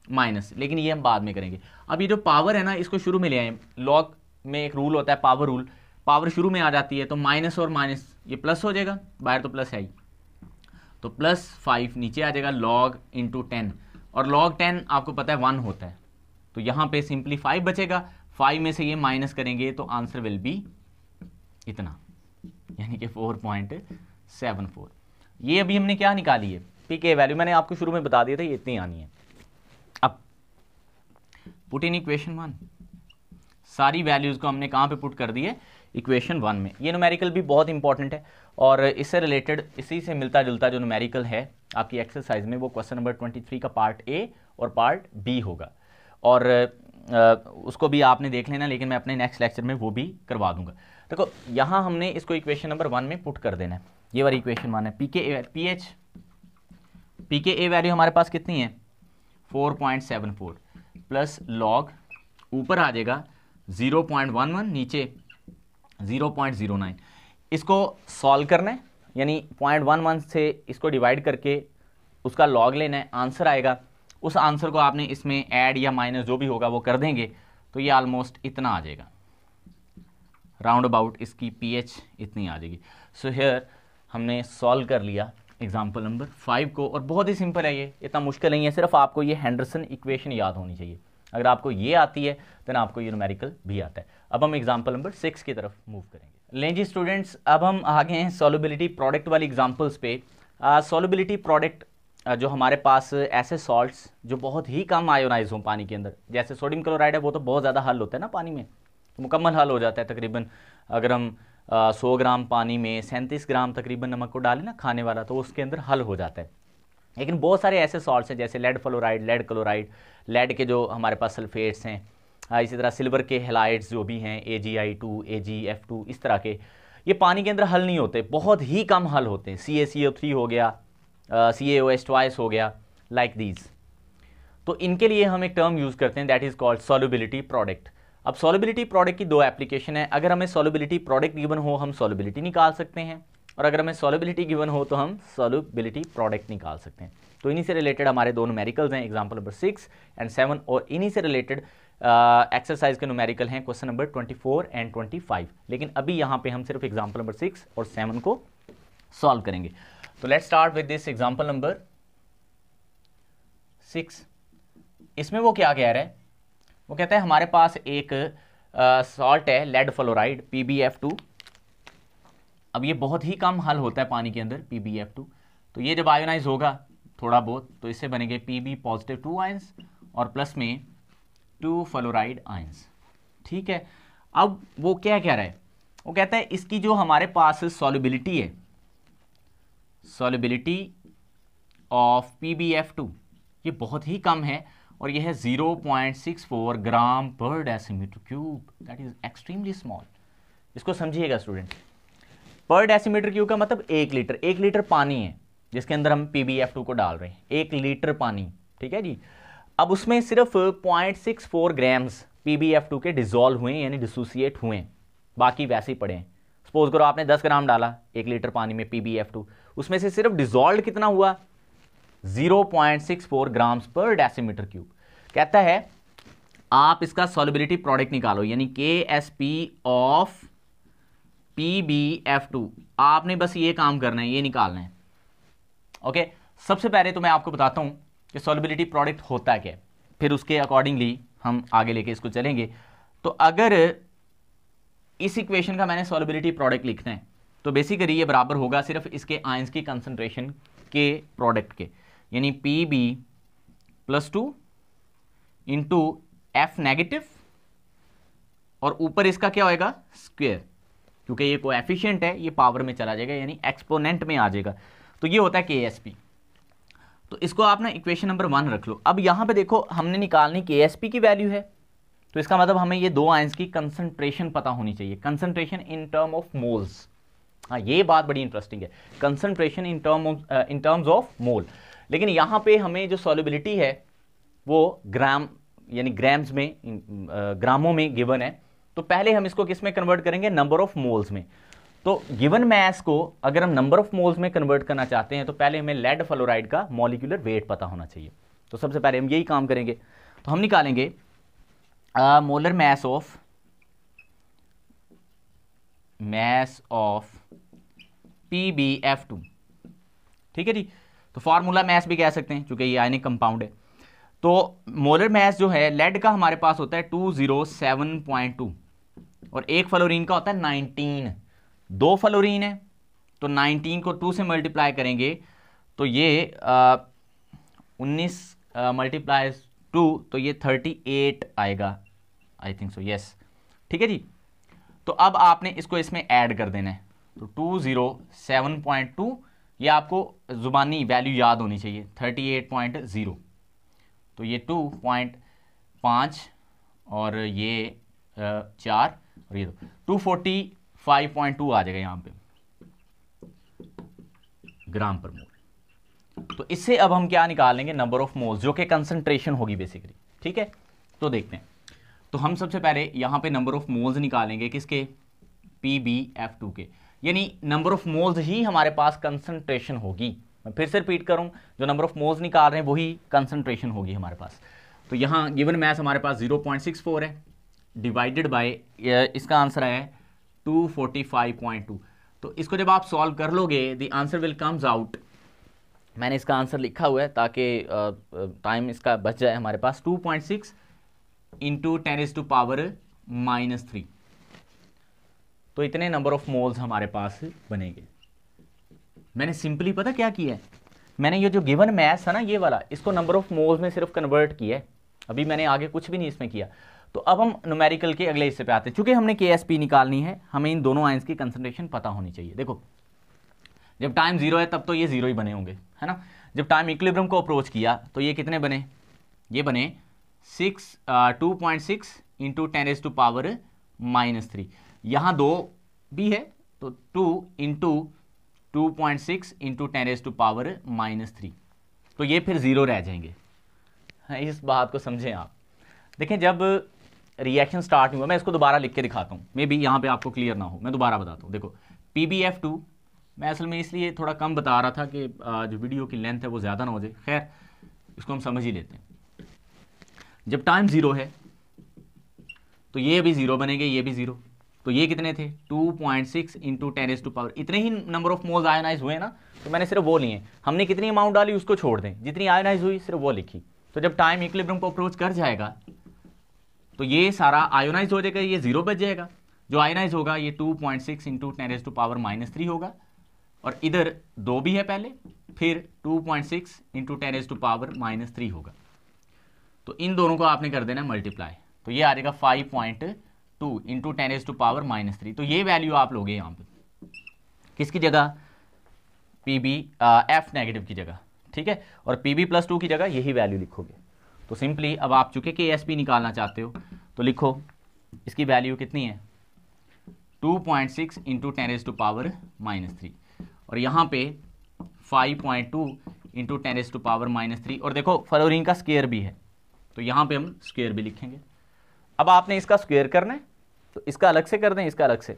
Speaker 1: माइनस, लेकिन ये हम बाद में करेंगे। अब ये जो पावर है ना, इसको शुरू में ले आए, लॉग में एक रूल होता है पावर रूल, पावर शुरू में आ जाती है, तो माइनस और माइनस ये प्लस हो जाएगा, बाहर तो प्लस है ही, तो +5 नीचे आ जाएगा लॉग इंटू 10, और लॉग 10 आपको पता है 1 होता है, तो यहाँ पे सिंपली 5 बचेगा, 5 में से ये माइनस करेंगे तो आंसर विल बी इतना, यानी कि 4.74। ये अभी हमने क्या निकाली है, pK वैल्यू, मैंने आपको शुरू में बता दिया था ये इतनी आनी है। अब पुट इन इक्वेशन 1, सारी वैल्यूज को हमने कहाँ पे पुट कर दी है, इक्वेशन 1 में। ये न्यूमेरिकल भी बहुत इंपॉर्टेंट है, और इससे रिलेटेड, इसी से मिलता जुलता जो न्यूमेरिकल है आपकी एक्सरसाइज में, वो क्वेश्चन नंबर 23 का पार्ट ए और पार्ट बी होगा, और उसको भी आपने देख लेना, लेकिन मैं अपने नेक्स्ट लेक्चर में वो भी करवा दूंगा। देखो यहाँ हमने इसको इक्वेशन नंबर 1 में पुट कर देना है, ये वाली इक्वेशन 1 है। pKa वैल्यू हमारे पास कितनी है 4.74, प्लस लॉग ऊपर आ जाएगा 0.11, नीचे 0.09। इसको सॉल्व करना है, यानी 0.11 से इसको डिवाइड करके उसका लॉग लेना है, आंसर आएगा, उस आंसर को आपने इसमें ऐड या माइनस जो भी होगा वो कर देंगे, तो ये ऑलमोस्ट इतना आ जाएगा, राउंड अबाउट इसकी pH इतनी आ जाएगी। सो हियर हमने सॉल्व कर लिया एग्जाम्पल नंबर 5 को, और बहुत ही सिंपल है, ये इतना मुश्किल नहीं है, सिर्फ आपको ये हेंडरसन इक्वेशन याद होनी चाहिए। अगर आपको ये आती है देन आपको ये न्यूमेरिकल भी आता है। अब हम एग्जाम्पल नंबर 6 की तरफ मूव करेंगे। लें जी स्टूडेंट्स, अब हम आगे हैं सॉल्युबिलिटी प्रोडक्ट वाली एग्जाम्पल्स पे। सॉल्युबिलिटी प्रोडक्ट जो हमारे पास ऐसे सॉल्ट्स जो बहुत ही कम आयोनाइज हों पानी के अंदर, जैसे सोडियम क्लोराइड है, वो तो बहुत ज़्यादा हल होता है ना पानी में, तो मुकम्मल हल हो जाता है तकरीबन। अगर हम 100 ग्राम पानी में 37 ग्राम तकरीबन नमक को डालें ना खाने वाला, तो उसके अंदर हल हो जाता है। लेकिन बहुत सारे ऐसे सॉल्ट्स हैं जैसे lead fluoride, lead chloride, lead के जो हमारे पास सल्फेट्स हैं, इसी तरह सिल्वर के हेलाइड्स जो भी हैं AgI2, AgF2, इस तरह के, ये पानी के अंदर हल नहीं होते, बहुत ही कम हल होते हैं। CaCO3 हो गया, CaOH ट्वाइस हो गया, लाइक दीज। तो इनके लिए हम एक टर्म यूज करते हैं that is called solubility product. अब सॉल्युबिलिटी प्रोडक्ट की दो एप्लीकेशन है, अगर हमें सॉल्युबिलिटी प्रोडक्ट गिवन हो हम सॉल्युबिलिटी निकाल सकते हैं, और अगर हमें सॉल्युबिलिटी गिवन हो तो हम सॉल्युबिलिटी प्रोडक्ट निकाल सकते हैं। तो इन्हीं से रिलेटेड हमारे दो न्यूमेरिकल्स हैं, एग्जांपल नंबर 6 एंड 7, और इन्हीं से रिलेटेड एक्सरसाइज के न्यूमेरिकल हैं क्वेश्चन नंबर 24 एंड 25। लेकिन अभी यहाँ पे हम सिर्फ एग्जांपल नंबर 6 और 7 को सॉल्व करेंगे। तो let's start with this example number 6। इसमें वो क्या कह रहा है, वो कहता है हमारे पास एक सॉल्ट है लेड फ्लोराइड PbF2। अब ये बहुत ही कम हल होता है पानी के अंदर PbF2, तो ये जब आयोनाइज होगा थोड़ा बहुत तो इससे बनेंगे Pb पॉजिटिव 2 आयंस और प्लस में 2 फ्लोराइड आयंस। ठीक है, अब वो क्या कह रहा है, वो कहता है इसकी जो हमारे पास सॉल्युबिलिटी है, सॉल्युबिलिटी ऑफ PbF2 ये बहुत ही कम है और यह है 0.64 ग्राम पर decimetre cube, that is extremely small. इसको समझिएगा स्टूडेंट, पर डेसीमीटर क्यूब का मतलब 1 लीटर, 1 लीटर पानी है जिसके अंदर हम PbF2 को डाल रहे हैं, 1 लीटर पानी। ठीक है जी, अब उसमें सिर्फ 0.64 ग्राम्स PbF2 के डिसॉल्व हुए यानी डिसोसिएट हुए, बाकी वैसे ही पड़े हैं। सपोज करो आपने 10 ग्राम डाला 1 लीटर पानी में PbF2, उसमें से सिर्फ डिसॉल्व कितना हुआ 0.64 ग्राम्स पर डेसीमीटर क्यूब। कहता है आप इसका सॉल्युबिलिटी प्रोडक्ट निकालो यानी KSP ऑफ PbF2, आपने बस ये काम करना है, ये निकालना है। ओके, सबसे पहले तो मैं आपको बताता हूं कि सॉल्युबिलिटी प्रोडक्ट होता क्या है, फिर उसके अकॉर्डिंगली हम आगे लेके इसको चलेंगे। तो अगर इस इक्वेशन का मैंने सॉल्युबिलिटी प्रोडक्ट लिखना है तो बेसिकली ये बराबर होगा सिर्फ इसके आयंस की कंसंट्रेशन के प्रोडक्ट के, यानी Pb+2 इंटू F नेगेटिव और ऊपर इसका क्या होएगा स्क्वायर, क्योंकि ये कोएफिशिएंट है ये पावर में चला जाएगा यानी एक्सपोनेंट में आ जाएगा। तो ये होता है KSP। तो इसको आप ना इक्वेशन नंबर 1 रख लो। अब यहां पे देखो हमने निकालनी KSP की वैल्यू है, तो इसका मतलब हमें ये दो आयंस की कंसंट्रेशन पता होनी चाहिए, concentration in term of moles. हाँ, ये बात बड़ी इंटरेस्टिंग है, concentration in terms of mole. लेकिन यहां पे हमें जो सॉल्युबिलिटी है वो ग्राम यानी ग्राम्स में, ग्रामों में गिवन है, तो पहले हम इसको किस में कन्वर्ट करेंगे, नंबर ऑफ मोल्स में। तो गिवन मैस को अगर हम नंबर ऑफ मोल्स में कन्वर्ट करना चाहते हैं तो पहले हमें लेड फ्लोराइड का मॉलिक्यूलर वेट पता होना चाहिए। तो सबसे पहले हम यही काम करेंगे, तो हम निकालेंगे मोलर मैस ऑफ PbF2। ठीक है जी, तो फार्मूला मैस भी कह सकते हैं क्योंकि ये आयनिक कंपाउंड है। तो मोलर मैस जो है लेड का हमारे पास होता है 207.2 और एक फ्लोरीन का होता है 19। 2 फ्लोरीन है तो 19 को 2 से मल्टीप्लाई करेंगे तो ये 19 मल्टीप्लाइज 2 तो ये 38 आएगा, आई थिंक सो, यस। ठीक है जी, तो अब आपने इसको इसमें ऐड कर देना है, तो 207.2 ये आपको जुबानी वैल्यू याद होनी चाहिए, 38.0 तो ये 2.5 और ये 4 और ये 245.2 आ जाएगा यहाँ पे ग्राम पर मोल। तो इससे अब हम क्या निकालेंगे, नंबर ऑफ मोल्स, जो कि कंसंट्रेशन होगी बेसिकली। ठीक है, तो देखते हैं। तो हम सबसे पहले यहाँ पे नंबर ऑफ मोल्स निकालेंगे किसके, PbF2 के, यानी नंबर ऑफ मोल्स ही हमारे पास कंसंट्रेशन होगी। मैं फिर से रिपीट करूं, जो नंबर ऑफ मोल्स निकाल रहे हैं वही कंसंट्रेशन होगी हमारे पास। तो यहाँ गिवन मैस हमारे पास 0.64 है, डिवाइडेड बाय इसका आंसर है 245.2। तो इसको जब आप सॉल्व कर लोगे the answer will comes out, मैंने इसका आंसर लिखा हुआ है ताकि टाइम इसका बच जाए हमारे पास, 2.6 इंटू 10⁻⁻3। तो इतने नंबर ऑफ मोल्स हमारे पास बनेंगे। मैंने सिंपली पता क्या किया है, मैंने ये जो गिवन मैस है ना ये वाला, इसको नंबर ऑफ मोल्स में सिर्फ कन्वर्ट किया है, अभी मैंने आगे कुछ भी नहीं इसमें किया। तो अब हम न्यूमेरिकल के अगले हिस्से पे आते हैं। चूंकि हमने KSP निकालनी है, हमें इन दोनों आयंस की कंसंट्रेशन पता होनी चाहिए। देखो जब टाइम 0 है तब तो ये 0 ही बने होंगे, है ना। जब टाइम इक्विलिब्रियम को अप्रोच किया तो ये कितने बने, ये बने 2.6 इंटू 10⁻⁻3। यहाँ 2 भी है तो 2 इंटू 2.6 इंटू 10⁻⁻3, तो ये फिर 0 रह जाएंगे, इस बात को समझें आप। देखें जब रिएक्शन स्टार्ट हुआ, मैं इसको दोबारा लिख के दिखाता हूँ, मे बी यहाँ पे आपको क्लियर ना हो, मैं दोबारा बताता हूँ। देखो PbF2, मैं असल में इसलिए थोड़ा कम बता रहा था कि जो वीडियो की लेंथ है वो ज़्यादा ना हो जाए, खैर इसको हम समझ ही लेते हैं। जब टाइम 0 है तो ये भी 0 बनेंगे, ये भी 0, तो ये कितने थे 2.6 इंटू 10⁻⁴ इतने ही नंबर ऑफ मोल्स आयोनाइज हुए ना, तो मैंने सिर्फ वो लिए। हमने कितनी अमाउंट डाली उसको छोड़ दें, जितनी आयोनाइज हुई सिर्फ वो लिखी। तो जब टाइम इक्विलिब्रियम को अप्रोच कर जाएगा तो ये सारा आयोनाइज हो जाएगा, ये 0 बच जाएगा। जो आयोनाइज होगा ये 2.6 इंटू 10⁻³ होगा, और इधर 2 भी है पहले, फिर 2.6 इंटू 10⁻³ होगा। तो इन दोनों को आपने कर देना मल्टीप्लाई, तो ये आ जाएगा 5.2 इंटू 10⁻³ तो ये वैल्यू आप लोगे यहाँ पे किसकी जगह, F नेगेटिव की जगह, ठीक है, और Pb+2 की जगह यही वैल्यू लिखोगे। तो सिंपली अब आप चूंकि KSP निकालना चाहते हो तो लिखो इसकी वैल्यू कितनी है 2.6 इंटू 10⁻³ और यहाँ पे 5.2 इंटू 10⁻³ और देखो फ्लोरीन का स्क्वायर भी है तो यहाँ पे हम स्क्वायर भी लिखेंगे। अब आपने इसका स्क्वायर करना है तो इसका अलग से कर दें, इसका अलग से,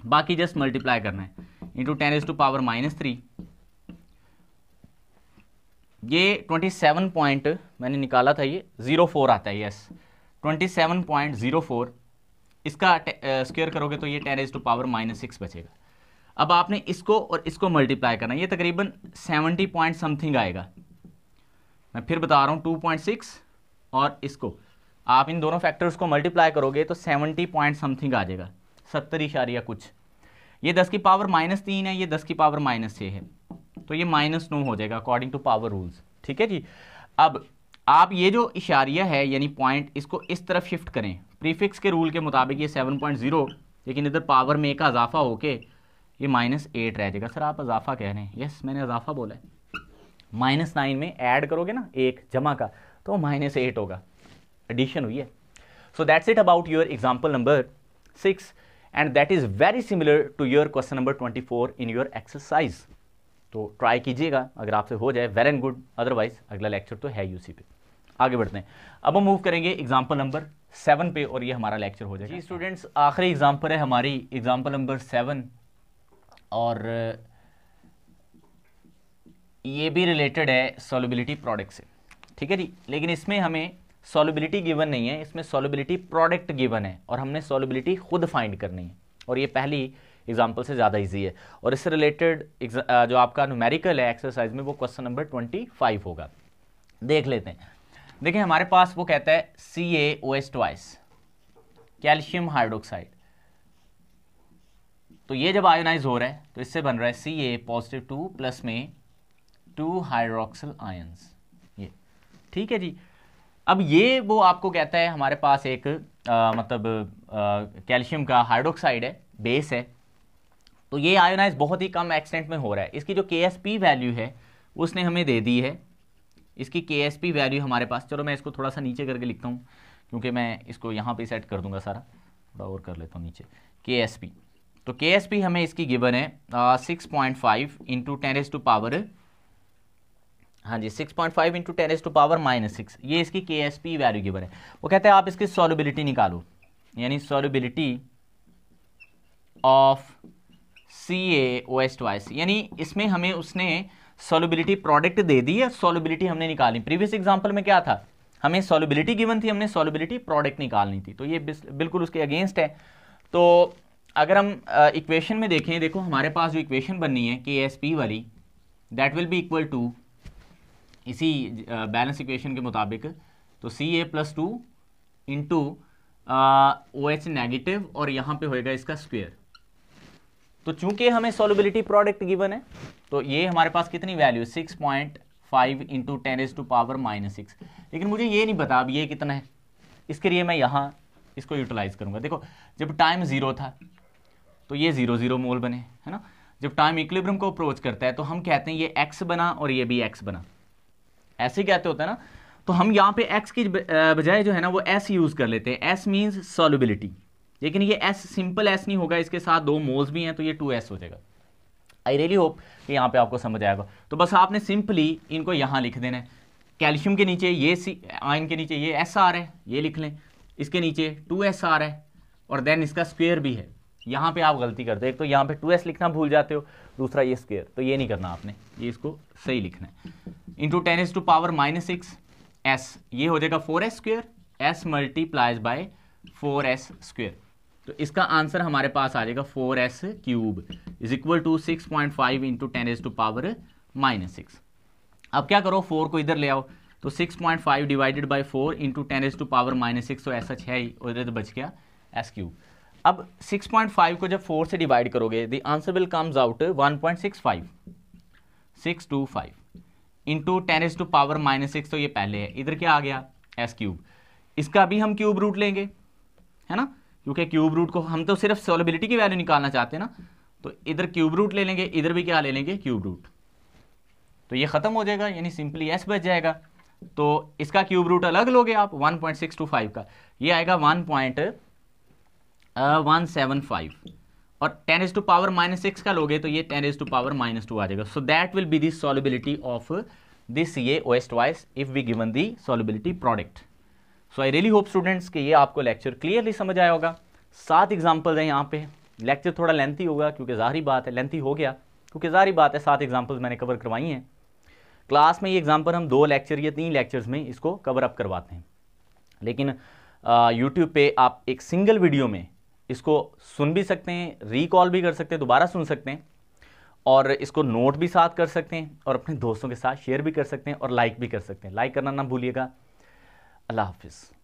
Speaker 1: बाकी जस्ट मल्टीप्लाई करना है इंटू 10⁻³ ये 27 पॉइंट मैंने निकाला था, ये 04 आता है, यस 27.04, इसका स्क्वायर करोगे तो ये 10⁻⁻6 बचेगा। अब आपने इसको और इसको मल्टीप्लाई करना है, ये तकरीबन 70 पॉइंट समथिंग आएगा। मैं फिर बता रहा हूँ 2.6 और इसको आप इन दोनों फैक्टर्स को मल्टीप्लाई करोगे तो 70 पॉइंट समथिंग आ जाएगा, 70 कुछ। ये 10 की पावर -3 है, ये 10 की पावर -6 है, तो ये -9 हो जाएगा अकॉर्डिंग टू पावर रूल्स, ठीक है जी। अब आप ये जो इशारिया है यानी पॉइंट, इसको इस तरफ शिफ्ट करें, प्रीफिक्स के रूल के मुताबिक ये 7.0, लेकिन इधर पावर में का इजाफा होके ये -8 रह जाएगा। सर आप इजाफा कह रहे हैं, यस मैंने इजाफा बोला है। -9 में ऐड करोगे ना एक जमा का तो -8 होगा, एडिशन हुई है। So that's it about your example number 6 and that is very similar to your question number 24 in your exercise. तो ट्राई कीजिएगा, अगर आपसे हो जाए वेल एंड गुड, अदरवाइज अगला लेक्चर तो है यूसी पे। आगे बढ़ते हैं, अब हम मूव करेंगे एग्जाम्पल नंबर 7 पे और ये हमारा लेक्चर हो जाएगा। जी स्टूडेंट्स, आखिरी एग्जाम्पल है हमारी एग्जाम्पल नंबर 7 और ये भी रिलेटेड है सॉल्युबिलिटी प्रोडक्ट से, ठीक है जी। लेकिन इसमें हमें सॉल्युबिलिटी गिवन नहीं है, इसमें सॉल्युबिलिटी प्रोडक्ट गिवन है और हमने सॉल्युबिलिटी खुद फाइंड करनी है, और ये पहली एग्जाम्पल से ज़्यादा इजी है। और इससे रिलेटेड जो आपका न्यूमेरिकल है एक्सरसाइज में वो क्वेश्चन नंबर 25 होगा। देख लेते हैं। देखिए हमारे पास वो कहता है CaOH कैल्शियम हाइड्रोक्साइड, तो ये जब आयोनाइज हो रहा है तो इससे बन रहा है Ca+2 प्लस में 2 हाइड्रोक्सिल आयंस, ये ठीक है जी। अब ये वो आपको कहता है हमारे पास एक कैल्शियम का हाइड्रोक्साइड है, बेस है, तो ये आयोनाइज बहुत ही कम एक्सटेंट में हो रहा है। इसकी जो KSP वैल्यू है उसने हमें दे दी है, इसकी KSP वैल्यू हमारे पास, चलो मैं इसको थोड़ा सा नीचे करके लिखता हूँ क्योंकि मैं इसको यहाँ पे सेट कर दूंगा सारा, थोड़ा और कर लेता हूँ नीचे। KSP, तो KSP हमें इसकी गिवन है 6.5 इंटू 10⁻, हाँ जी 6.5 इंटू 10⁻⁻6, ये इसकी KSP वैल्यू गिवन है। वो कहते हैं आप इसकी सॉल्युबिलिटी निकालो, यानी सॉल्युबिलिटी ऑफ CaOH, यानी इसमें हमें उसने सॉल्युबिलिटी प्रोडक्ट दे दी है, सॉल्युबिलिटी हमने निकालनी। प्रीवियस एग्जांपल में क्या था, हमें सॉल्युबिलिटी गिवन थी, हमने सॉल्युबिलिटी प्रोडक्ट निकालनी थी, तो ये बिल्कुल उसके अगेंस्ट है। तो अगर हम इक्वेशन में देखें, देखो हमारे पास जो इक्वेशन बननी है KSP वाली, that will be equal to, इसी बैलेंस इक्वेशन के मुताबिक, तो Ca+2 इंटू OH नेगेटिव और यहाँ पे होएगा इसका स्क्वायर। तो चूंकि हमें सॉल्युबिलिटी प्रोडक्ट गिवन है तो ये हमारे पास कितनी वैल्यू 6.5 इंटू 10⁻⁻6, लेकिन मुझे ये नहीं पता अब ये कितना है, इसके लिए मैं यहाँ इसको यूटिलाइज करूँगा। देखो जब टाइम 0 था तो ये 0 मोल बने, है ना। जब टाइम इक्विलिब्रियम को अप्रोच करता है तो हम कहते हैं ये x बना और ये भी x बना, ऐसे ही कहते होता है ना। तो हम यहाँ पे x की बजाय जो है ना वो s यूज़ कर लेते हैं, s मीन्स सॉल्युबिलिटी, लेकिन ये s सिंपल s नहीं होगा, इसके साथ 2 मोल्स भी हैं तो ये 2s हो जाएगा। आई रियली होप कि यहाँ पे आपको समझ आएगा। तो बस आपने सिंपली इनको यहाँ लिख देना है, कैल्शियम के नीचे ये आयन के नीचे ये SR है, ये लिख लें, इसके नीचे 2SR है और देन इसका स्क्वायर भी है। यहाँ पे आप गलती करते हो, एक तो यहाँ पे 2S लिखना भूल जाते हो, दूसरा ये स्क्वायर, तो ये नहीं करना आपने, ये इसको सही लिखना है। इंटू 10⁻⁻6 S, ये हो जाएगा 4S square, S multiplies by 4S square, तो इसका आंसर हमारे पास आ जाएगा 4S cube is equal to 6.5 into 10⁻⁻6। अब क्या करो, 4 को इधर ले आओ, तो 6.5 डिवाइडेड बाई 4 इंटू 10⁻�6, तो ऐसा है ही, उधर तो बच गया S क्यूब। अब 6.5 को जब 4 से डिवाइड करोगे, the answer will comes out 1.65 625 into 10⁻⁻6, तो ये पहले है, इधर क्या आ गया S क्यूब। इसका भी हम क्यूब रूट लेंगे, है ना, क्योंकि क्यूब रूट को हम तो सिर्फ सॉलिबिलिटी की वैल्यू निकालना चाहते हैं ना, तो इधर क्यूब रूट ले लेंगे, इधर भी क्या ले लेंगे क्यूब रूट, तो ये खत्म हो जाएगा, यानी सिंपली S बच जाएगा। तो इसका क्यूब रूट अलग लोगे आप 1.625 का, ये आएगा 1.175 और 10⁻⁻6 का लोगे तो ये 10⁻⁻2 आ जाएगा। So that will be the solubility of this CaOH twice if we given the solubility product. So I really hope students कि ये आपको लेक्चर क्लियरली समझ आया होगा। 7 एग्जाम्पल्स हैं यहाँ पे, लेक्चर थोड़ा लेंथी होगा क्योंकि ज़ाहिरी बात है, लेंथी हो गया क्योंकि ज़ाहिरी बात है 7 एग्जाम्पल्स मैंने कवर करवाई हैं। क्लास में ये एग्जाम्पल हम 2 लेक्चर या 3 लेक्चर्स में इसको कवर अप करवाते हैं, लेकिन यूट्यूब पे आप एक सिंगल वीडियो में इसको सुन भी सकते हैं, रिकॉल भी कर सकते हैं, दोबारा सुन सकते हैं और इसको नोट भी साथ कर सकते हैं और अपने दोस्तों के साथ शेयर भी कर सकते हैं और लाइक भी कर सकते हैं। लाइक करना ना भूलिएगा। अल्लाह हाफिज़।